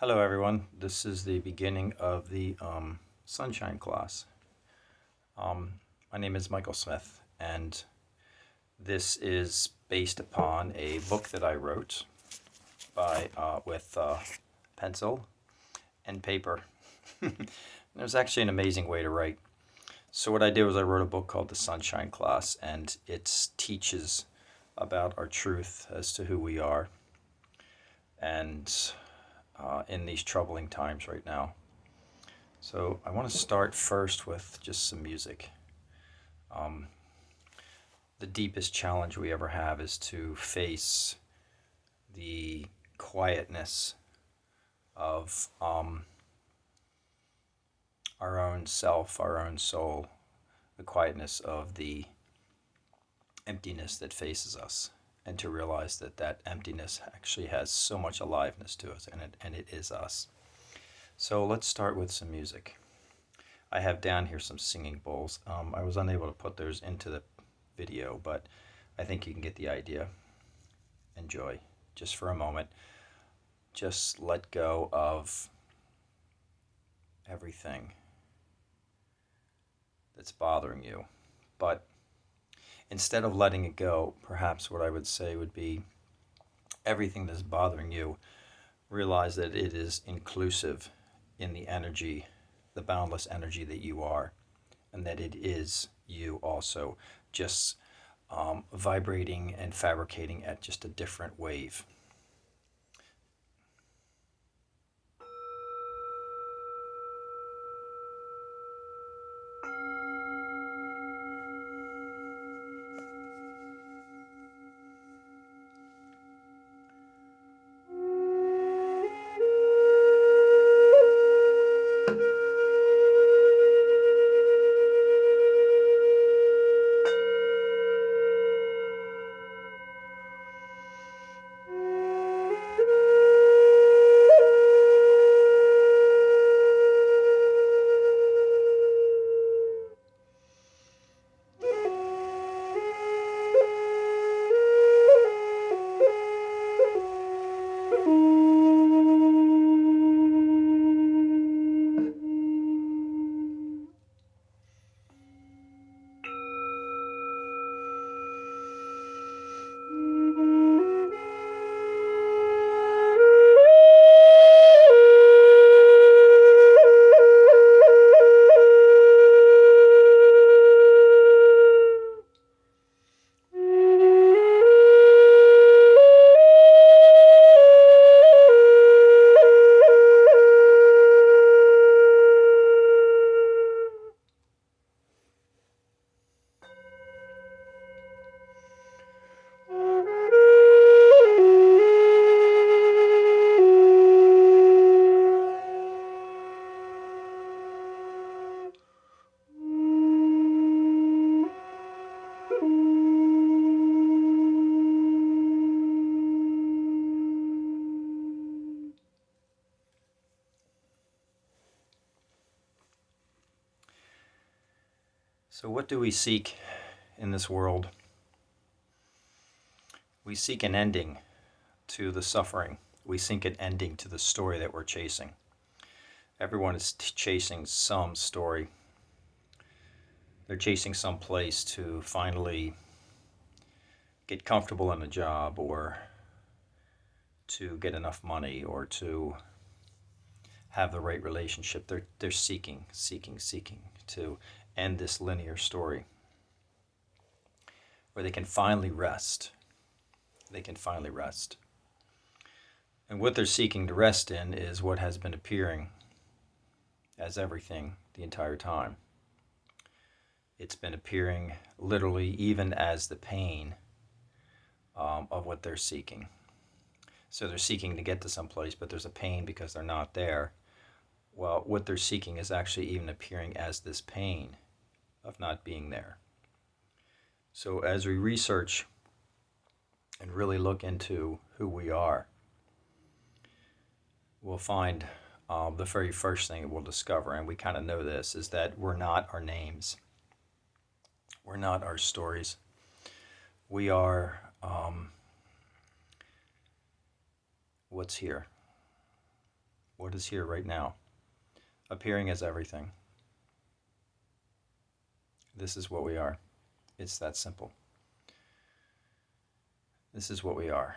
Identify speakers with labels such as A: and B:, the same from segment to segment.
A: Hello, everyone. This is the beginning of the Sunshine class. Um, my name is Michael Smith, and this is based upon a book that I wrote with pencil and paper. It was actually an amazing way to write. So what I did was I wrote a book called The Sunshine Class, and it teaches about our truth as to who we are, and in these troubling times right now. So I want to start first with just some music. Um, the deepest challenge we ever have is to face the quietness of our own self, our own soul, the quietness of the emptiness that faces us, and to realize that that emptiness actually has so much aliveness to us, and it is us. So let's start with some music. I have down here some singing bowls. I was unable to put those into the video, but I think you can get the idea. Enjoy. Just for a moment, just let go of everything that's bothering you. But instead of letting it go, perhaps what I would say would be everything that's bothering you, realize that it is inclusive in the energy, the boundless energy that you are, and that it is you also, just vibrating and fabricating at just a different wave. So, what do we seek in this world? We seek an ending to the suffering. We seek an ending to the story that we're chasing. Everyone is chasing some story. They're chasing some place to finally get comfortable in a job, or to get enough money, or to have the right relationship. They're seeking to end this linear story where they can finally rest. They can finally rest. And what they're seeking to rest in is what has been appearing as everything the entire time. It's been appearing literally even as the pain of what they're seeking. So they're seeking to get to some place, but there's a pain because they're not there. Well, what they're seeking is actually even appearing as this pain of not being there. So as we research and really look into who we are, we'll find the very first thing that we'll discover, and we kind of know this, is that we're not our names. We're not our stories. We are what's here. what is here right now, appearing as everything. This is what we are. It's that simple. This is what we are.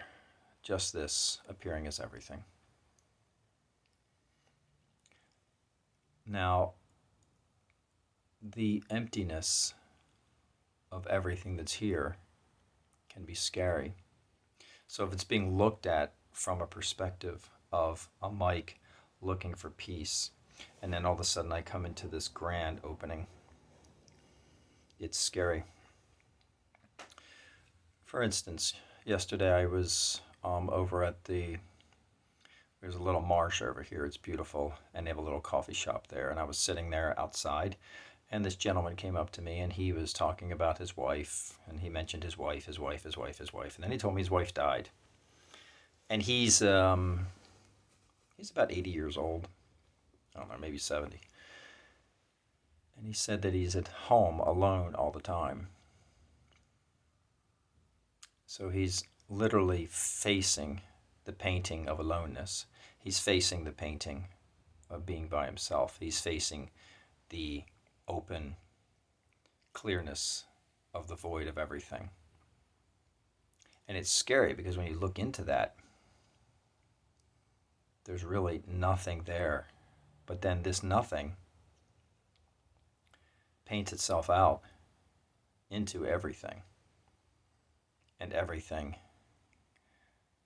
A: Just this, appearing as everything. Now, the emptiness of everything that's here can be scary. So if it's being looked at from a perspective of a mic looking for peace, and then all of a sudden I come into this grand opening, it's scary. For instance, yesterday I was over at there's a little marsh over here. It's beautiful, and they have a little coffee shop there. And I was sitting there outside, and this gentleman came up to me, and he was talking about his wife, and he mentioned his wife, and then he told me his wife died. And he's about 80 years old. I don't know, maybe 70. And he said that he's at home alone all the time. So he's literally facing the painting of aloneness. He's facing the painting of being by himself. He's facing the open clearness of the void of everything. And it's scary because when you look into that, there's really nothing there. But then this nothing paints itself out into everything. And everything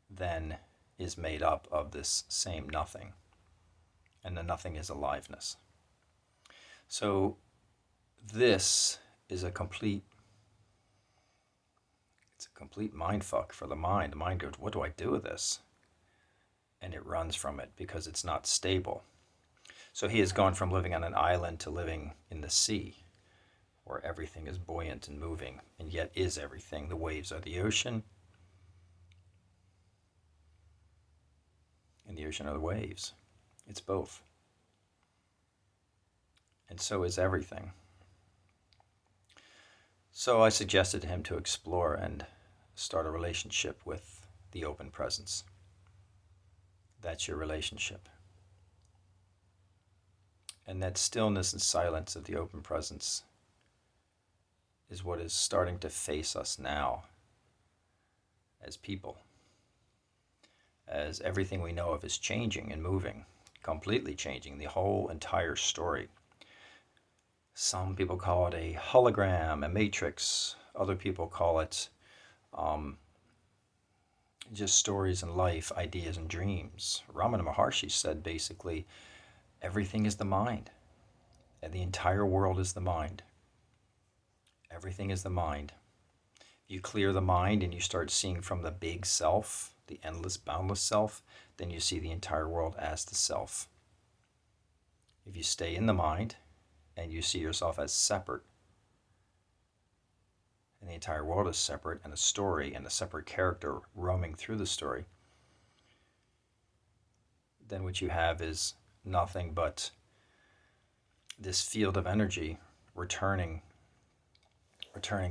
A: then is made up of this same nothing. And the nothing is aliveness. So this is a complete mindfuck for the mind. The mind goes, what do I do with this? And it runs from it because it's not stable. So he has gone from living on an island to living in the sea, where everything is buoyant and moving, and yet is everything. The waves are the ocean, and the ocean are the waves. It's both. And so is everything. So I suggested to him to explore and start a relationship with the open presence. That's your relationship. And that stillness and silence of the open presence is what is starting to face us now as people. As everything we know of is changing and moving, completely changing, the whole entire story. Some people call it a hologram, a matrix. Other people call it just stories in life, ideas and dreams. Ramana Maharshi said basically, everything is the mind, and the entire world is the mind. Everything is the mind. You clear the mind and you start seeing from the big self, the endless, boundless self, then you see the entire world as the self. If you stay in the mind and you see yourself as separate, and the entire world is separate, and a story and a separate character roaming through the story, then what you have is nothing but this field of energy returning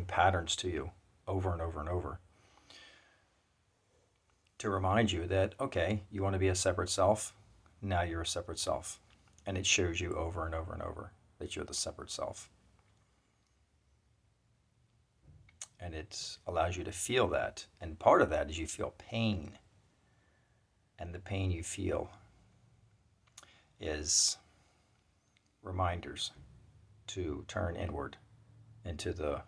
A: patterns to you over and over and over to remind you that, okay, you want to be a separate self, now you're a separate self. And it shows you over and over and over that you're the separate self. And it allows you to feel that. And part of that is you feel pain. And the pain you feel is reminders to turn inward into the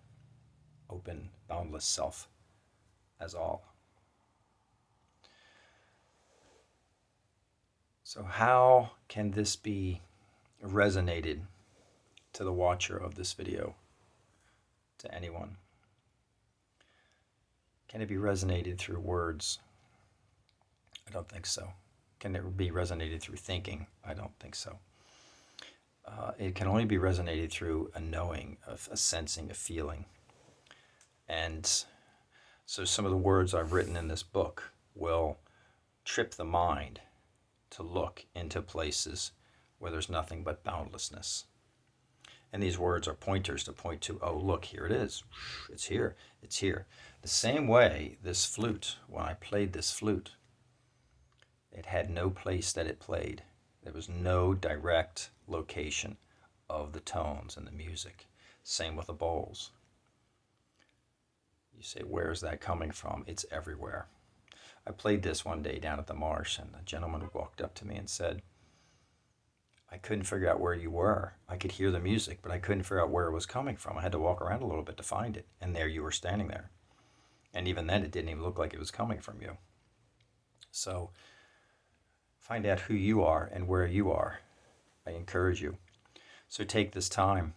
A: open, boundless self as all. So how can this be resonated to the watcher of this video, to anyone? Can it be resonated through words? I don't think so. Can it be resonated through thinking? I don't think so. It can only be resonated through a knowing, a sensing, a feeling. And so some of the words I've written in this book will trip the mind to look into places where there's nothing but boundlessness. And these words are pointers to point to, oh, look, here it is. It's here. It's here. The same way this flute, when I played this flute, it had no place that it played. There was no direct location of the tones and the music. Same with the bowls. You say, where is that coming from? It's everywhere. I played this one day down at the marsh, and a gentleman walked up to me and said, I couldn't figure out where you were. I could hear the music, but I couldn't figure out where it was coming from. I had to walk around a little bit to find it. And there you were standing there. And even then, it didn't even look like it was coming from you. So find out who you are and where you are. I encourage you. So take this time,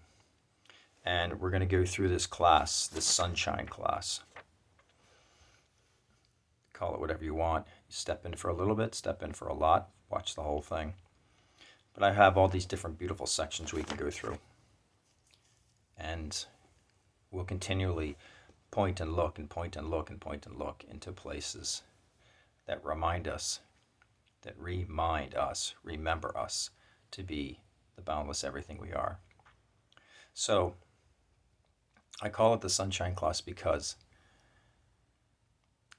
A: and we're going to go through this class, this sunshine class. Call it whatever you want. You step in for a little bit, step in for a lot, watch the whole thing. But I have all these different beautiful sections we can go through. And we'll continually point and look and point and look and point and look into places that remind us, remember us to be the boundless everything we are. So I call it the sunshine class because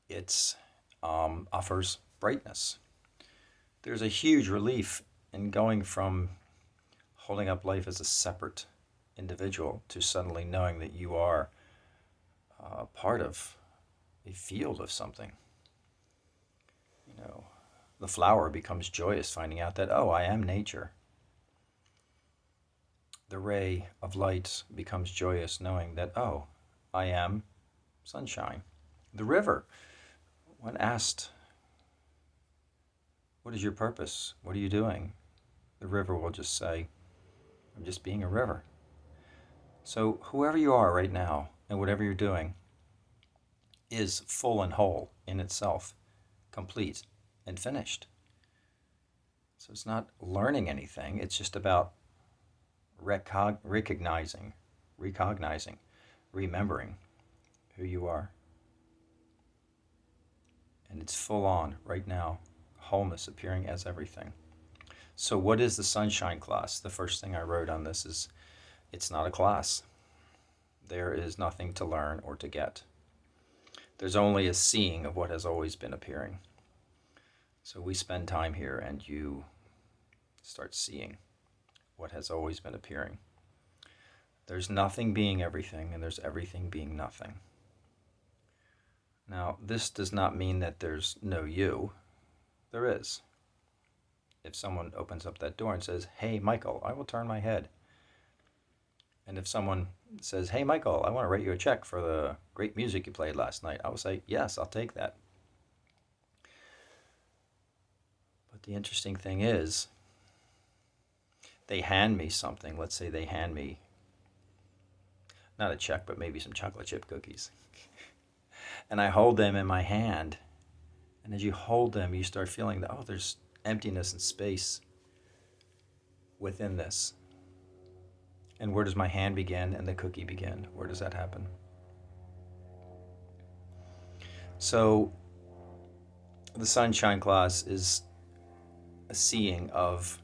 A: it offers brightness. There's a huge relief in going from holding up life as a separate individual to suddenly knowing that you are part of a field of something. You know, the flower becomes joyous finding out that, oh, I am nature. The ray of light becomes joyous knowing that, oh, I am sunshine. The river, when asked, what is your purpose? What are you doing? The river will just say, I'm just being a river. So whoever you are right now and whatever you're doing is full and whole in itself, complete and finished. So it's not learning anything. It's just about recognizing, remembering who you are. And it's full on right now, wholeness appearing as everything. So what is the sunshine class? The first thing I wrote on this is, it's not a class. There is nothing to learn or to get. There's only a seeing of what has always been appearing. So we spend time here and you start seeing what has always been appearing. There's nothing being everything, and there's everything being nothing. Now, this does not mean that there's no you. There is. If someone opens up that door and says, hey, Michael, I will turn my head. And if someone says, hey, Michael, I want to write you a check for the great music you played last night, I will say, yes, I'll take that. But the interesting thing is, they hand me something. Let's say they hand me, not a check, but maybe some chocolate chip cookies. And I hold them in my hand. And as you hold them, you start feeling that, oh, there's emptiness and space within this. And where does my hand begin and the cookie begin? Where does that happen? So the sunshine class is a seeing of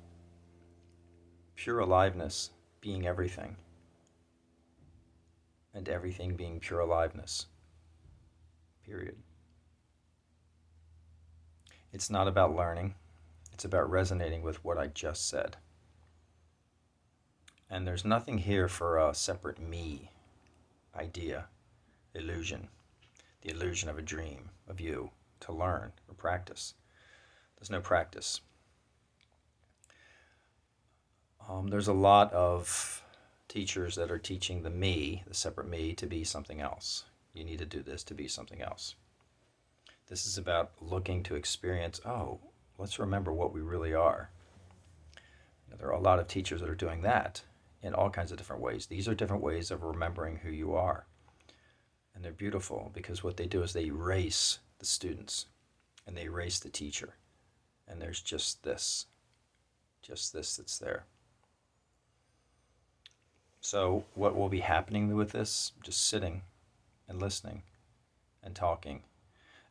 A: pure aliveness being everything, and everything being pure aliveness, period. It's not about learning. It's about resonating with what I just said. And there's nothing here for a separate me idea, illusion, the illusion of a dream of you to learn or practice. There's no practice. There's a lot of teachers that are teaching the me, the separate me, to be something else. You need to do this to be something else. This is about looking to experience, oh, let's remember what we really are. There are a lot of teachers that are doing that in all kinds of different ways. These are different ways of remembering who you are. And they're beautiful because what they do is they erase the students and they erase the teacher. And there's just this that's there. So what will be happening with this? Just sitting and listening and talking.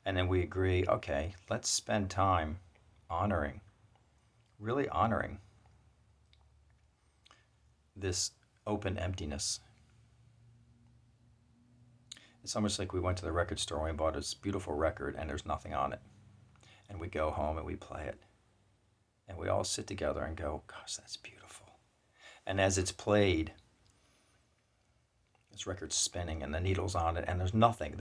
A: And then we agree, okay, let's spend time honoring, really honoring this open emptiness. It's almost like we went to the record store and we bought this beautiful record and there's nothing on it. And we go home and we play it. And we all sit together and go, gosh, that's beautiful. And as it's played, this record's spinning and the needle's on it, and there's nothing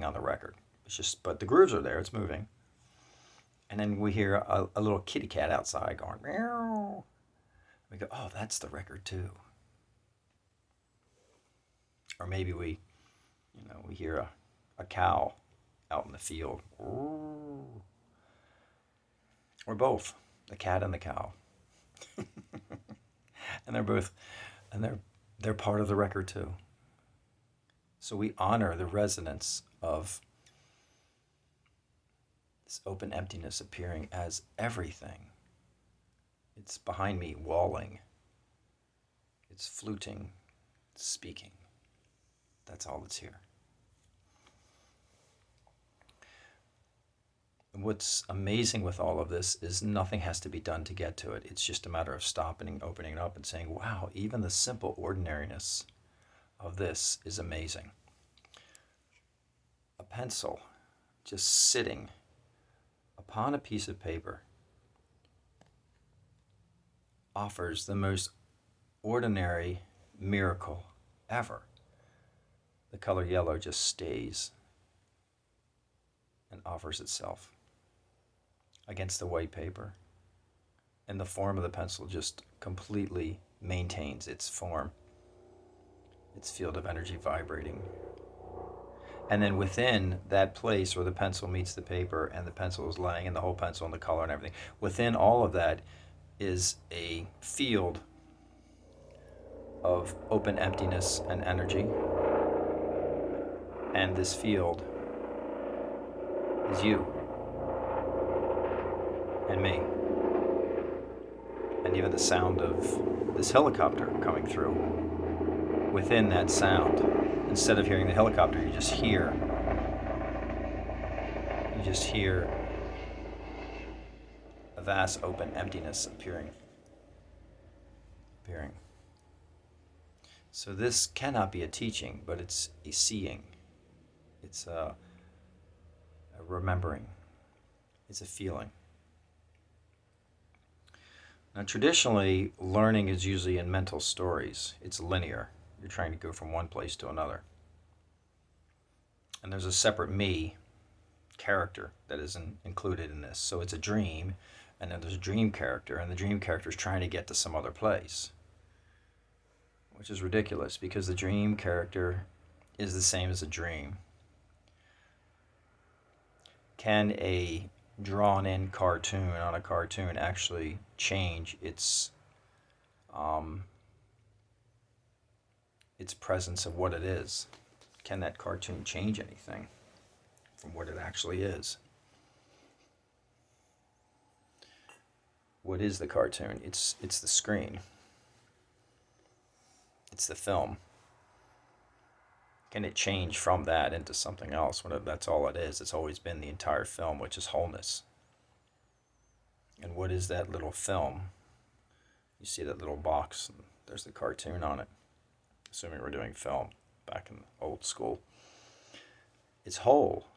A: on the record. It's just, but the grooves are there, it's moving. And then we hear a little kitty cat outside going, meow. We go, oh, that's the record too. Or maybe we hear a cow out in the field. Or both, the cat and the cow. And they're part of the record too. So we honor the resonance of this open emptiness appearing as everything. It's behind me walling. It's fluting, it's speaking. That's all that's here. And what's amazing with all of this is nothing has to be done to get to it. It's just a matter of stopping, opening it up, and saying, wow, even the simple ordinariness of this is amazing. A pencil just sitting upon a piece of paper offers the most ordinary miracle ever. The color yellow just stays and offers itself against the white paper. And the form of the pencil just completely maintains its form, its field of energy vibrating. And then within that place where the pencil meets the paper and the pencil is laying and the whole pencil and the color and everything, within all of that is a field of open emptiness and energy. And this field is you and me. And even the sound of this helicopter coming through. Within that sound, instead of hearing the helicopter, you just hear a vast open emptiness appearing. So this cannot be a teaching, but it's a seeing. It's a remembering. It's a feeling. Now, traditionally, learning is usually in mental stories. It's linear. You're trying to go from one place to another. And there's a separate me character that is included in this. So it's a dream, and then there's a dream character, and the dream character is trying to get to some other place, which is ridiculous because the dream character is the same as a dream. Can a drawn-in cartoon on a cartoon actually change its presence of what it is? Can that cartoon change anything from what it actually is? What is the cartoon? It's the screen. It's the film. Can it change from that into something else when that's all it is? It's always been the entire film, which is wholeness. And what is that little film? You see that little box, and there's the cartoon on it, assuming we're doing film back in old school. It's whole.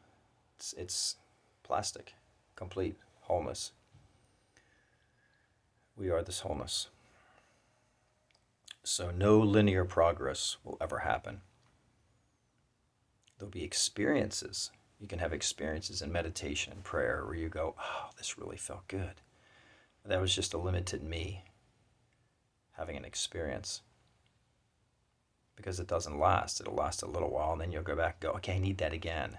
A: It's plastic, complete wholeness. We are this wholeness. So no linear progress will ever happen. There'll be experiences. You can have experiences in meditation and prayer where you go, oh, this really felt good. That was just a limited me having an experience. Because it doesn't last. It'll last a little while, and then you'll go back and go, okay, I need that again.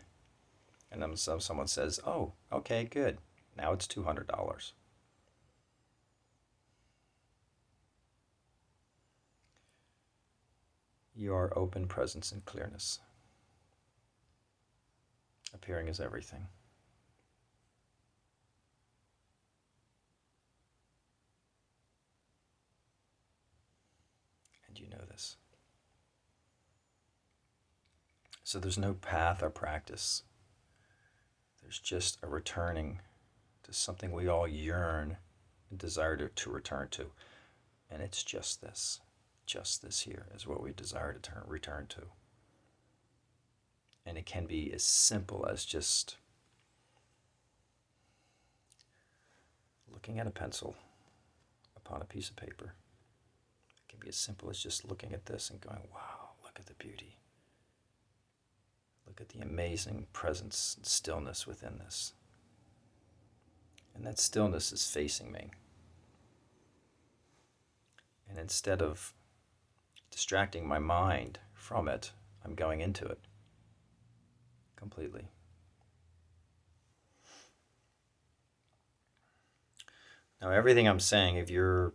A: And then someone says, oh, okay, good. Now it's $200. You are open presence and clearness. Appearing as everything. And you know this. So there's no path or practice. There's just a returning to something we all yearn and desire to return to. And it's just this. Just this here is what we desire to return to. And it can be as simple as just looking at a pencil upon a piece of paper. It can be as simple as just looking at this and going, wow, look at the beauty. Look at the amazing presence and stillness within this. And that stillness is facing me. And instead of distracting my mind from it, I'm going into it completely. Now, everything I'm saying, if you're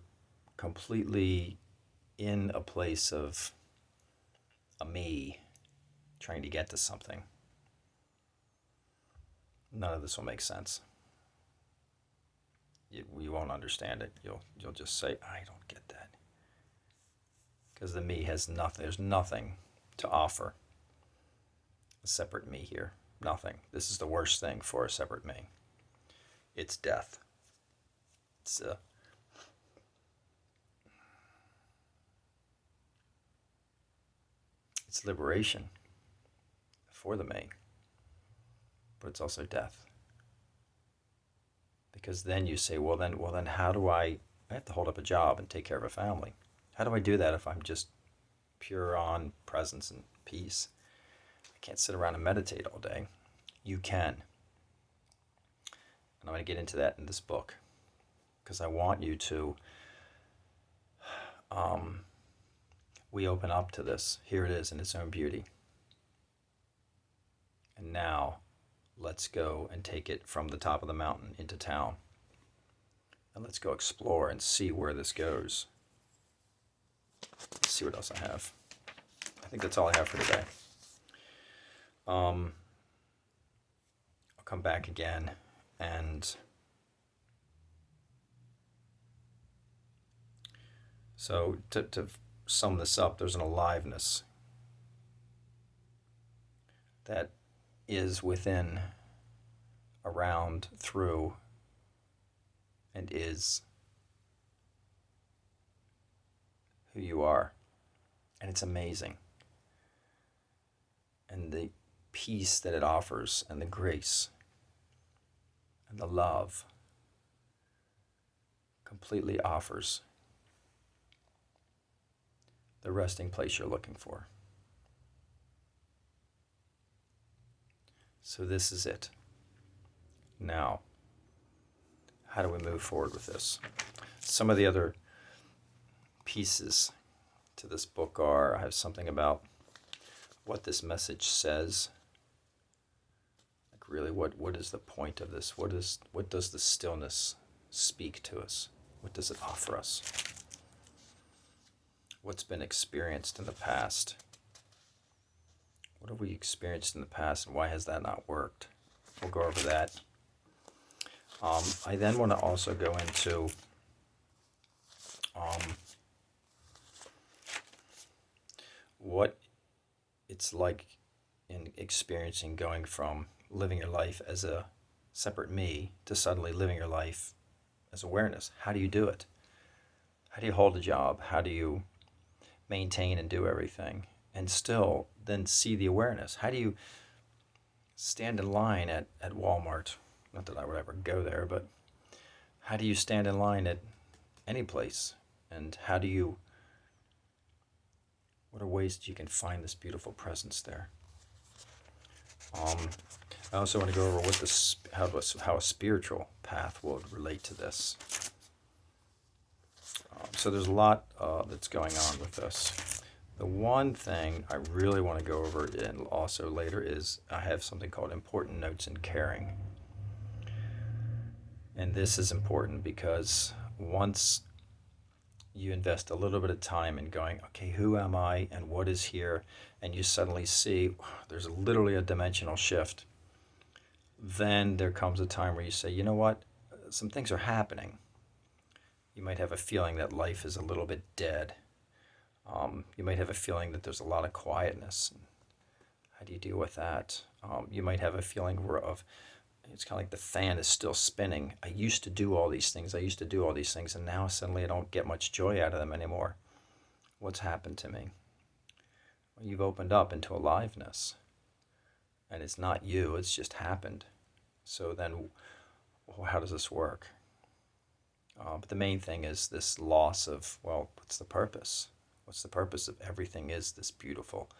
A: completely in a place of a me trying to get to something, none of this will make sense. You won't understand it. You'll just say, I don't get that. Because the me has nothing. There's nothing to offer a separate me here. Nothing. This is the worst thing for a separate me. It's death. It's liberation for the me, but it's also death. Because then you say, well then how do I have to hold up a job and take care of a family. How do I do that if I'm just pure on presence and peace? I can't sit around and meditate all day. You can. And I'm going to get into that in this book because I want you to, we open up to this. Here it is in its own beauty. And now let's go and take it from the top of the mountain into town. And let's go explore and see where this goes. Let's see what else I have. I think that's all I have for today. I'll come back again and so to sum this up, there's an aliveness that is within, around, through, and is who you are. And it's amazing. And the peace that it offers, and the grace, and the love completely offers the resting place you're looking for. So this is it. Now, how do we move forward with this? Some of the other pieces to this book are, I have something about what this message says. Like really, what is the point of this? What does the stillness speak to us? What does it offer us? What's been experienced in the past? What have we experienced in the past, and why has that not worked? We'll go over that. I then want to also go into what it's like in experiencing going from living your life as a separate me to suddenly living your life as awareness. How do you do it? How do you hold a job? How do you maintain and do everything and still then see the awareness? How do you stand in line at Walmart? Not that I would ever go there, but how do you stand in line at any place? And what are ways that you can find this beautiful presence there? I also want to go over how a spiritual path will relate to this. So there's a lot that's going on with this. The one thing I really want to go over and also later is I have something called important notes in caring. And this is important because once you invest a little bit of time in going, okay, who am I and what is here? And you suddenly see there's literally a dimensional shift. Then there comes a time where you say, you know what? Some things are happening. You might have a feeling that life is a little bit dead. You might have a feeling that there's a lot of quietness. How do you deal with that? You might have a feeling of, it's kind of like the fan is still spinning. I used to do all these things. And now suddenly I don't get much joy out of them anymore. What's happened to me? Well, you've opened up into aliveness. And it's not you, it's just happened. So then, how does this work? But the main thing is this loss of, well, what's the purpose? What's the purpose of everything is this beautiful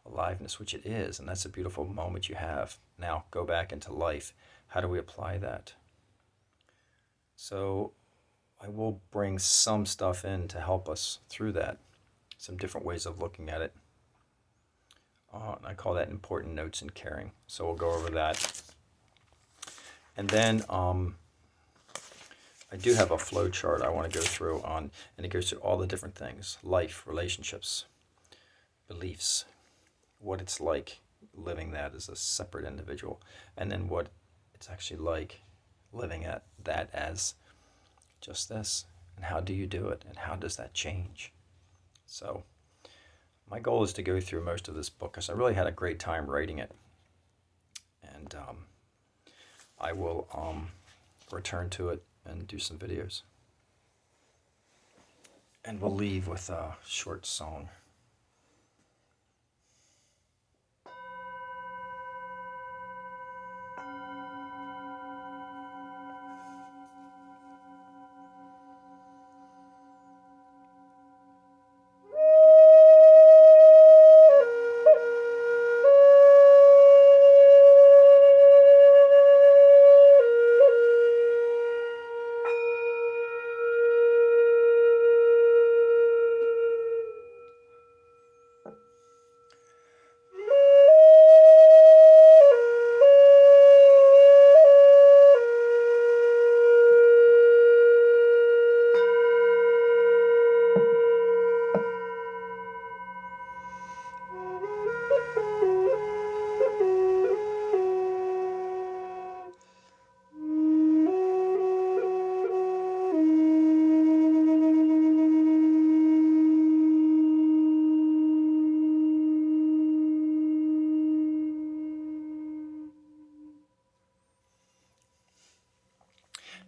A: aliveness, which it is, and that's a beautiful moment you have. Now go back into life. How do we apply that? So I will bring some stuff in to help us through that, some different ways of looking at it. And I call that important notes in caring. So we'll go over that. And then I do have a flow chart I want to go through on, and it goes through all the different things: life, relationships, beliefs, what it's like living that as a separate individual, and then what it's actually like living at that as just this, and how do you do it, and how does that change? So my goal is to go through most of this book because I really had a great time writing it, and I will return to it and do some videos. And we'll leave with a short song.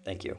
A: Thank you.